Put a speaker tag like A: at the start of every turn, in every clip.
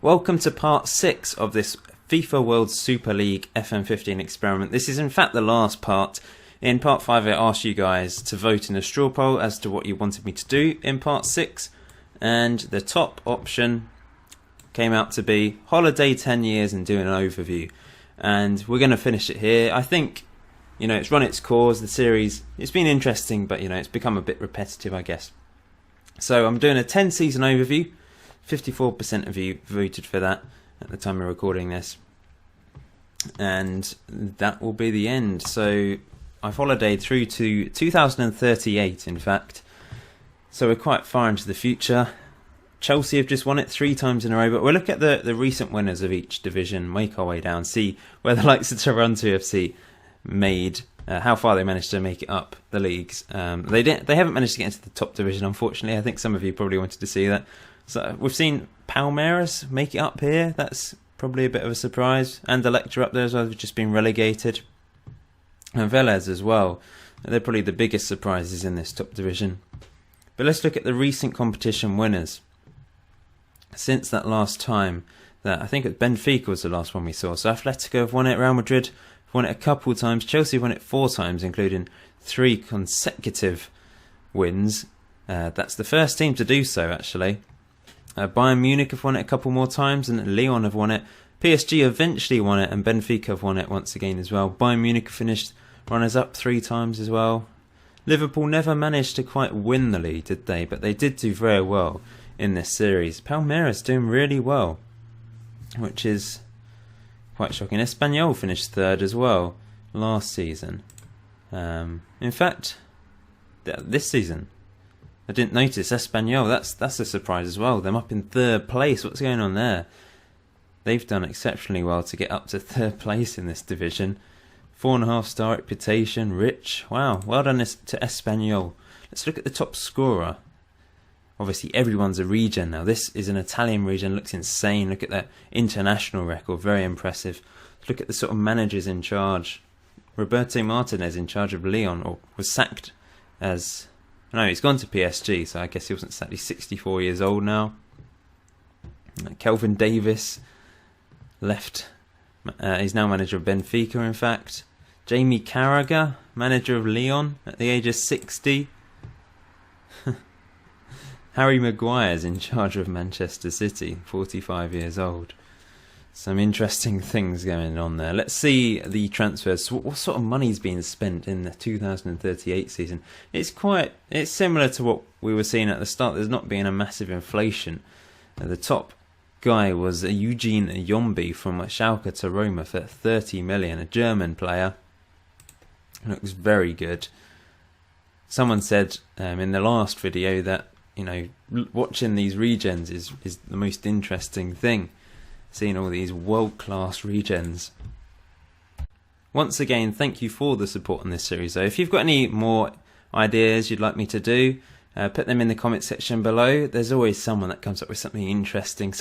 A: Welcome to part 6 of this FIFA World Super League FM15 experiment. This is in fact the last part. In part 5 I asked you guys to vote in a straw poll as to what you wanted me to do in part 6, and the top option came out to be holiday 10 years and do an overview. And we're going to finish it here. I think, it's run its course, the series, it's been interesting, but it's become a bit repetitive, I guess. So I'm doing a 10 season overview. 54% of you voted for that at the time of recording this, and that will be the end. So I've holidayed through to 2038 in fact, so we're quite far into the future. Chelsea have just won it 3 times in a row, but we'll look at the recent winners of each division, make our way down, see where the likes of Toronto FC made how far they managed to make it up the leagues. They haven't managed to get into the top division, unfortunately. I think some of you probably wanted to see that. So we've seen Palmeiras make it up here. That's probably a bit of a surprise. And Electra up there as well. They've just been relegated. And Vélez as well. They're probably the biggest surprises in this top division. But let's look at the recent competition winners. Since that last time, I think Benfica was the last one we saw. So Atletico have won it. Real Madrid have won it a couple times. Chelsea have won it 4 times, including 3 consecutive wins. That's the first team to do so, actually. Bayern Munich have won it a couple more times, and Lyon have won it. PSG eventually won it, and Benfica have won it once again as well. Bayern Munich finished runners-up 3 times as well. Liverpool never managed to quite win the league, did they? But they did do very well in this series. Palmeiras doing really well, which is quite shocking. Espanyol finished 3rd as well last season. In fact, this season, I didn't notice Espanyol. That's a surprise as well. Them up in 3rd place. What's going on there? They've done exceptionally well to get up to 3rd place in this division. 4.5-star reputation, rich. Wow, well done to Espanyol. Let's look at the top scorer. Obviously, everyone's a regen now. This is an Italian regen. Looks insane. Look at that international record. Very impressive. Look at the sort of managers in charge. Roberto Martinez in charge of Lyon, or was sacked as... No, he's gone to PSG, so I guess he wasn't sacked. He's 64 years old now. Kelvin Davis left. He's now manager of Benfica, in fact. Jamie Carragher, manager of Lyon at the age of 60. Harry Maguire's in charge of Manchester City, 45 years old. Some interesting things going on there. Let's see the transfers. So what sort of money's being spent in the 2038 season? It's similar to what we were seeing at the start. There's not been a massive inflation. The top guy was Eugene Yombi from Schalke to Roma for 30 million, a German player. Looks very good. Someone said in the last video that watching these regens is the most interesting thing. Seeing all these world-class regens. Once again, thank you for the support on this series. So if you've got any more ideas you'd like me to do, put them in the comment section below. There's always someone that comes up with something interesting.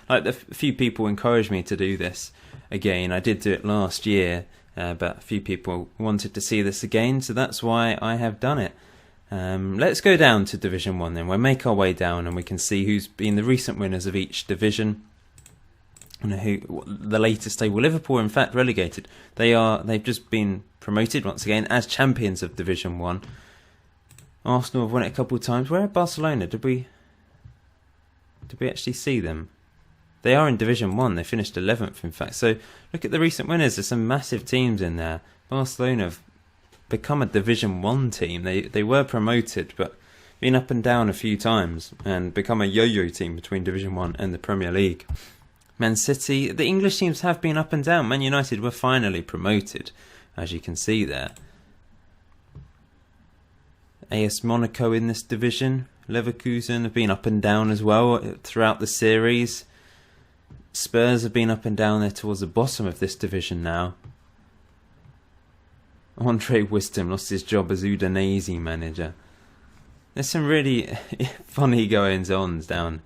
A: A few people encouraged me to do this again. I did do it last year, but a few people wanted to see this again, so that's why I have done it. Let's go down to Division 1 then. We'll make our way down and we can see who's been the recent winners of each division. The latest table. Liverpool in fact relegated. They've just been promoted once again as champions of Division 1. Arsenal have won it a couple of times. Where are Barcelona? Did we actually see them? They are in Division 1. They finished 11th in fact. So look at the recent winners. There's some massive teams in there. Barcelona have become a Division 1 team. They were promoted but been up and down a few times and become a yo-yo team between Division 1 and the Premier League. Man City, the English teams have been up and down. Man United were finally promoted, as you can see there. AS Monaco in this division. Leverkusen have been up and down as well throughout the series. Spurs have been up and down there towards the bottom of this division now. Andre Wisdom lost his job as Udinese manager. There's some really funny goings-ons down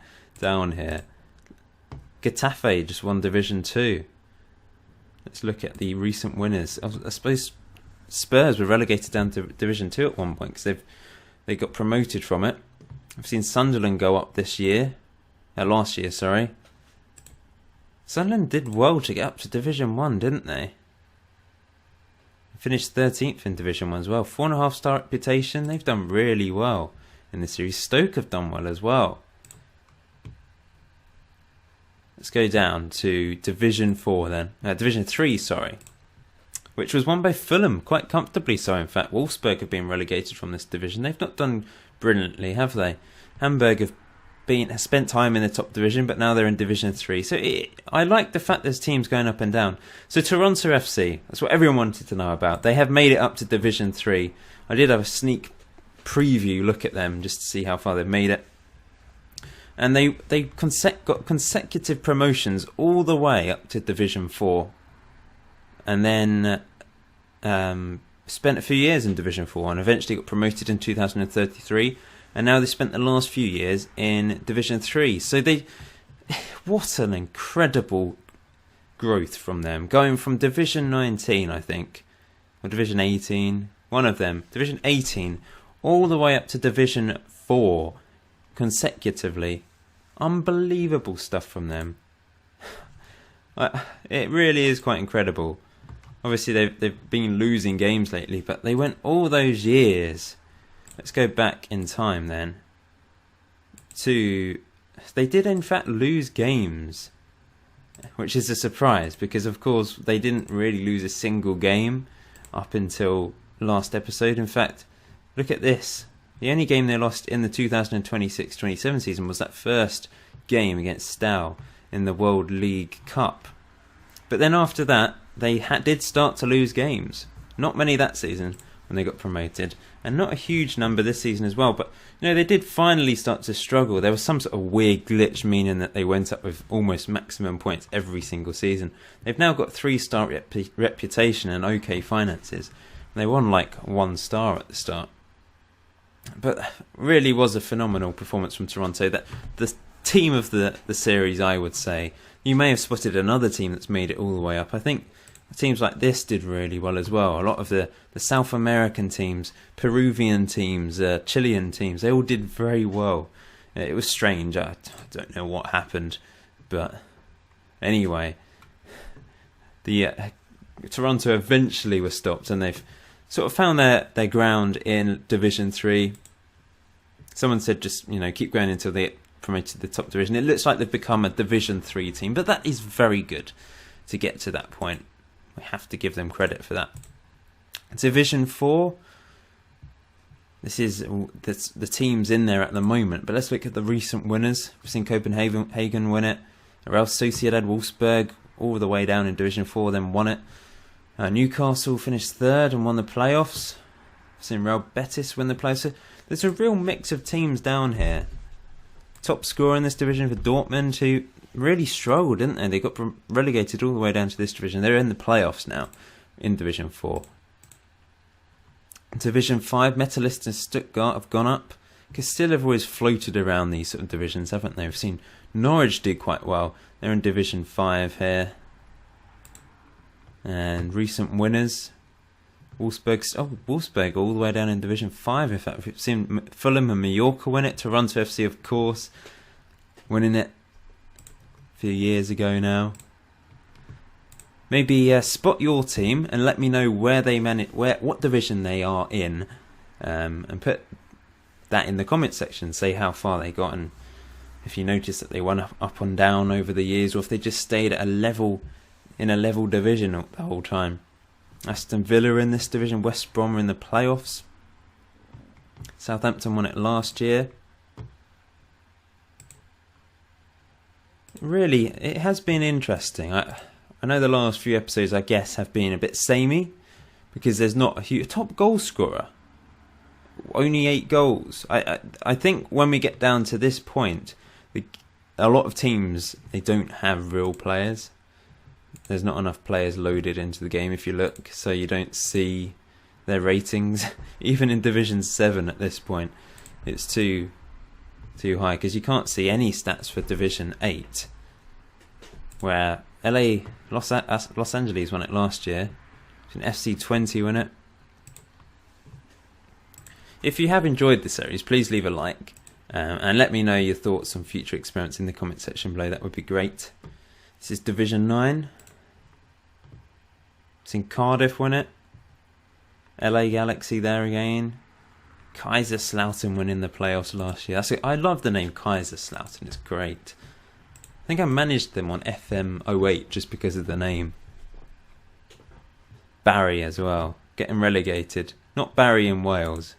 A: here. Getafe just won Division 2. Let's look at the recent winners. I suppose Spurs were relegated down to Division 2 at one point because they got promoted from it. I've seen Sunderland go up last year. Sunderland did well to get up to Division 1, didn't they? Finished 13th in Division 1 as well. 4.5-star reputation. They've done really well in this series. Stoke have done well as well. Let's go down to Division 4 then. Division 3, sorry. Which was won by Fulham, quite comfortably so in fact. Wolfsburg have been relegated from this division. They've not done brilliantly, have they? Hamburg have spent time in the top division, but now they're in Division 3. So I like the fact there's teams going up and down. So Toronto FC, that's what everyone wanted to know about. They have made it up to Division 3. I did have a sneak preview look at them just to see how far they've made it. And they got consecutive promotions all the way up to Division 4. And then spent a few years in Division 4 and eventually got promoted in 2033. And now they spent the last few years in Division 3. So what an incredible growth from them. Going from Division 19, I think, or Division 18, one of them, Division 18, all the way up to Division 4 consecutively. Unbelievable stuff from them. It really is quite incredible. Obviously, they've been losing games lately, but they went all those years. Let's go back in time then. They did in fact lose games, which is a surprise because of course they didn't really lose a single game up until last episode. In fact, look at this. The only game they lost in the 2026-27 season was that first game against Stow in the World League Cup. But then after that, they did start to lose games. Not many that season when they got promoted, and not a huge number this season as well. But they did finally start to struggle. There was some sort of weird glitch, meaning that they went up with almost maximum points every single season. They've now got 3-star reputation and okay finances. They won like 1 star at the start. But really was a phenomenal performance from Toronto. That the team of the series, I would say. You may have spotted another team that's made it all the way up. I think teams like this did really well as well. A lot of the South American teams, Peruvian teams, Chilean teams, they all did very well. It was strange. I don't know what happened. But anyway, the Toronto eventually was stopped and they've sort of found their ground in Division 3. Someone said just, keep going until they get promoted to the top division. It looks like they've become a Division 3 team, but that is very good to get to that point. We have to give them credit for that. Division 4. This is the teams in there at the moment, but let's look at the recent winners. We've seen Copenhagen win it. Real Sociedad, Wolfsburg, all the way down in Division 4, then won it. Newcastle finished 3rd and won the playoffs. We've seen Real Betis win the playoffs. So there's a real mix of teams down here. Top scorer in this division for Dortmund, who really struggled, didn't they? They got relegated all the way down to this division. They're in the playoffs now in Division 4. Division 5, Metalist and Stuttgart have gone up. Castilla have always floated around these sort of divisions, haven't they? We've seen Norwich do quite well. They're in Division 5 here. And recent winners, Wolfsburg all the way down in Division 5. In fact, we've seen Fulham and Mallorca win it. Toronto FC, of course, winning it a few years ago now. Maybe spot your team and let me know where they what division they are in, and put that in the comment section. Say how far they got, and if you notice that they went up and down over the years, or if they just stayed at in a level division the whole time. Aston Villa in this division, West Brom are in the playoffs. Southampton won it last year. Really, it has been interesting. I know the last few episodes, I guess, have been a bit samey because there's not a top goal scorer. Only 8 goals. I think when we get down to this point, a lot of teams, they don't have real players. There's not enough players loaded into the game if you look, so you don't see their ratings. Even in Division 7 at this point, it's too high because you can't see any stats for Division 8, where Los Angeles won it last year. An FC20 won it. If you have enjoyed the series, please leave a like and let me know your thoughts on future experiments in the comment section below. That would be great. This is Division 9. Seen Cardiff win it. LA Galaxy there again. Kaiserslautern winning the playoffs last year. I love the name Kaiserslautern, it's great. I think I managed them on FM15 just because of the name. Barry as well, getting relegated. Not Barry in Wales.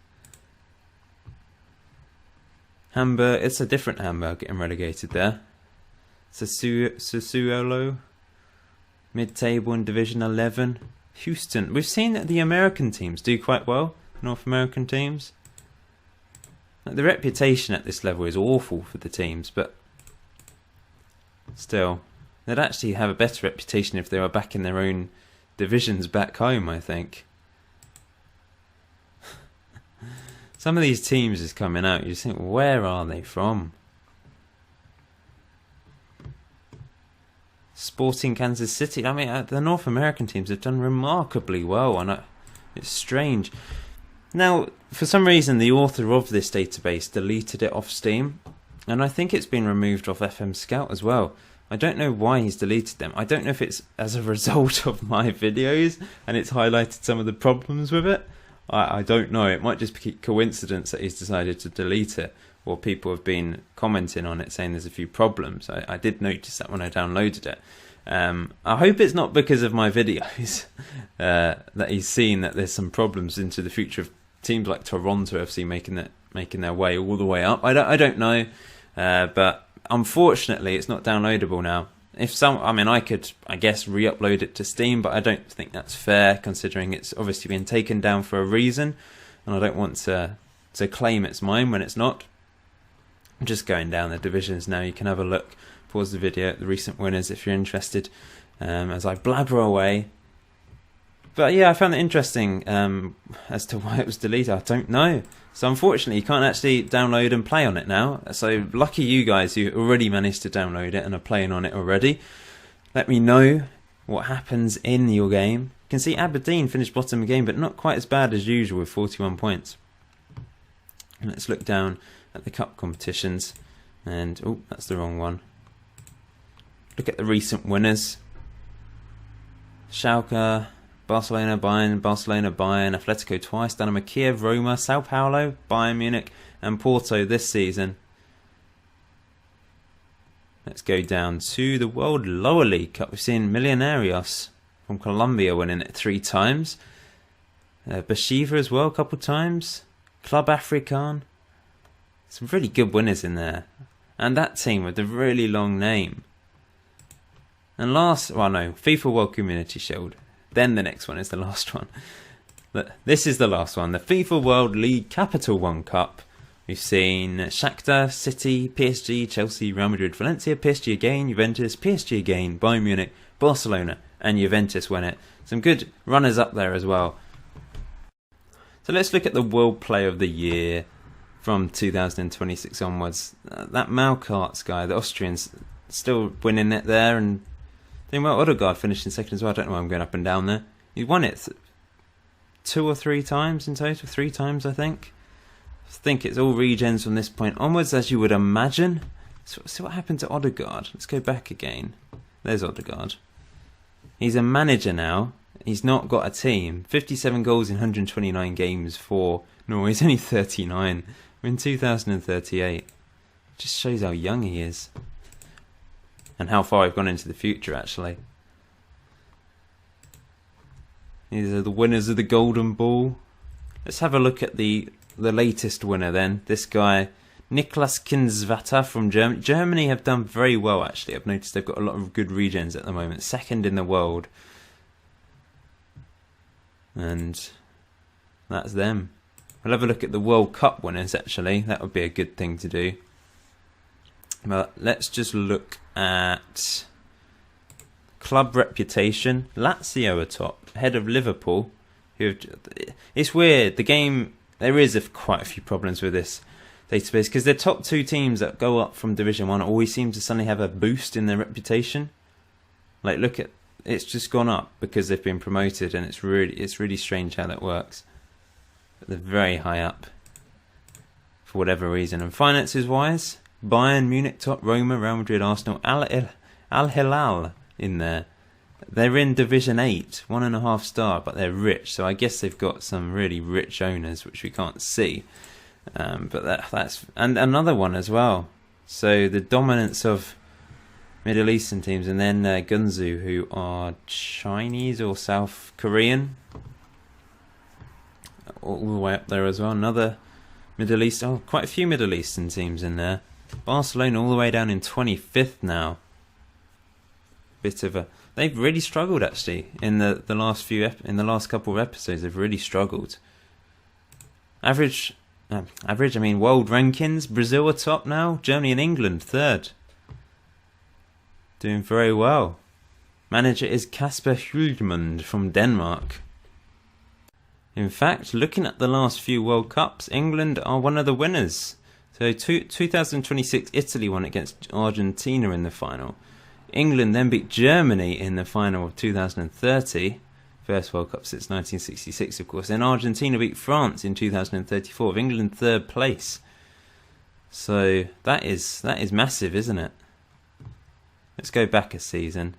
A: Hamburg, it's a different Hamburg getting relegated there. Sassuolo, mid-table in Division 11. Houston, we've seen that the American teams do quite well, North American teams. The reputation at this level is awful for the teams, but still, they'd actually have a better reputation if they were back in their own divisions back home, I think. Some of these teams is coming out, you just think, where are they from? Sporting Kansas City. I mean, the North American teams have done remarkably well, and it's strange. Now, for some reason, the author of this database deleted it off Steam, and I think it's been removed off FM Scout as well. I don't know why he's deleted them. I don't know if it's as a result of my videos and it's highlighted some of the problems with it. I don't know. It might just be coincidence that he's decided to delete it, or people have been commenting on it saying there's a few problems. I did notice that when I downloaded it. I hope it's not because of my videos that he's seen that there's some problems into the future of teams like Toronto FC making their way all the way up. I don't know, but unfortunately it's not downloadable now. I could, I guess, re-upload it to Steam, but I don't think that's fair considering it's obviously been taken down for a reason, and I don't want to claim it's mine when it's not. I'm just going down the divisions now. You can have a look, pause the video at the recent winners if you're interested, as I blabber away. But yeah, I found it interesting as to why it was deleted. I don't know. So unfortunately, you can't actually download and play on it now. So lucky you guys who already managed to download it and are playing on it already. Let me know what happens in your game. You can see Aberdeen finished bottom of the game, but not quite as bad as usual with 41 points. And let's look down at the cup competitions. And, oh, that's the wrong one. Look at the recent winners. Schalke, Barcelona, Bayern, Atletico twice, Dynamo Kiev, Roma, Sao Paulo, Bayern Munich and Porto this season. Let's go down to the World Lower League Cup. We've seen Millonarios from Colombia winning it 3 times. Bashiva as well a couple times. Club African. Some really good winners in there. And that team with the really long name. And FIFA World Community Shield. Then the next one is the last one. This is the last one. The FIFA World League Capital One Cup. We've seen Shakhtar, City, PSG, Chelsea, Real Madrid, Valencia, PSG again, Juventus, PSG again, Bayern Munich, Barcelona and Juventus win it. Some good runners up there as well. So let's look at the World Player of the Year from 2026 onwards. That Malkarts guy, the Austrian's still winning it there, and then Odegaard finished in second as well. I don't know why I'm going up and down there. He won it 2 or 3 times in total. 3 times, I think. I think it's all regens from this point onwards, as you would imagine. So see what happened to Odegaard. Let's go back again. There's Odegaard. He's a manager now. He's not got a team. 57 goals in 129 games for Norway. He's only 39. We're in 2038. Just shows how young he is. And how far we've gone into the future, actually. These are the winners of the Golden Ball. Let's have a look at the latest winner then. This guy, Niklas Kinsvatter from Germany. Germany have done very well, actually. I've noticed they've got a lot of good regens at the moment. 2nd in the world. And that's them. We'll have a look at the World Cup winners, actually. That would be a good thing to do. But let's just look at club reputation. Lazio are top, ahead of Liverpool. It's weird. The game, there is quite a few problems with this database because the top 2 teams that go up from Division 1 always seem to suddenly have a boost in their reputation. Like, look at, it's just gone up because they've been promoted, and it's really strange how that works. But they're very high up for whatever reason. And finances wise, Bayern Munich top, Roma, Real Madrid, Arsenal, Al Al Hilal in there. They're in Division 8, 1.5 star, but they're rich. So I guess they've got some really rich owners, which we can't see. But that's and another one as well. So the dominance of Middle Eastern teams, and then Gunzu, who are Chinese or South Korean, all the way up there as well. Another Middle East, quite a few Middle Eastern teams in there. Barcelona all the way down in 25th now. They've really struggled actually in the last couple of episodes. They've really struggled. Average. I mean, world rankings. Brazil are top now. Germany and England third. Doing very well. Manager is Kasper Hjulmand from Denmark. In fact, looking at the last few World Cups, England are one of the winners. So 2026, Italy won against Argentina in the final. England then beat Germany in the final of 2030. First World Cup since 1966, of course. Then Argentina beat France in 2034, with England third place. So that is massive, isn't it? Let's go back a season.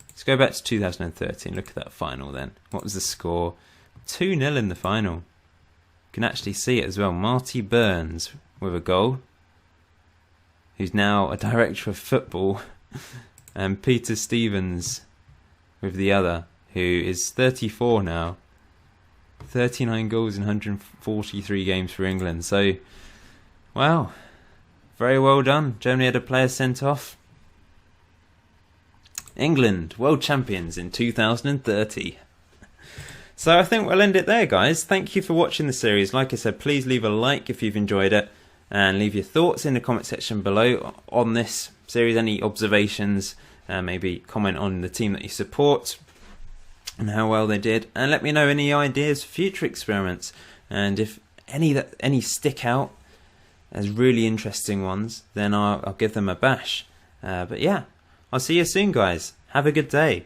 A: Let's go back to 2013. Look at that final then. What was the score? 2-0 in the final. You can actually see it as well. Marty Burns with a goal, who's now a director of football, and Peter Stevens with the other, who is 34 now. 39 goals in 143 games for England. So, wow. Very well done. Germany had a player sent off. England, world champions in 2030. So I think we'll end it there, guys. Thank you for watching the series. Like I said, please leave a like if you've enjoyed it, and leave your thoughts in the comment section below on this series. Any observations, maybe comment on the team that you support and how well they did, and let me know any ideas for future experiments, and if any stick out as really interesting ones, then I'll give them a bash. But yeah, I'll see you soon, guys. Have a good day.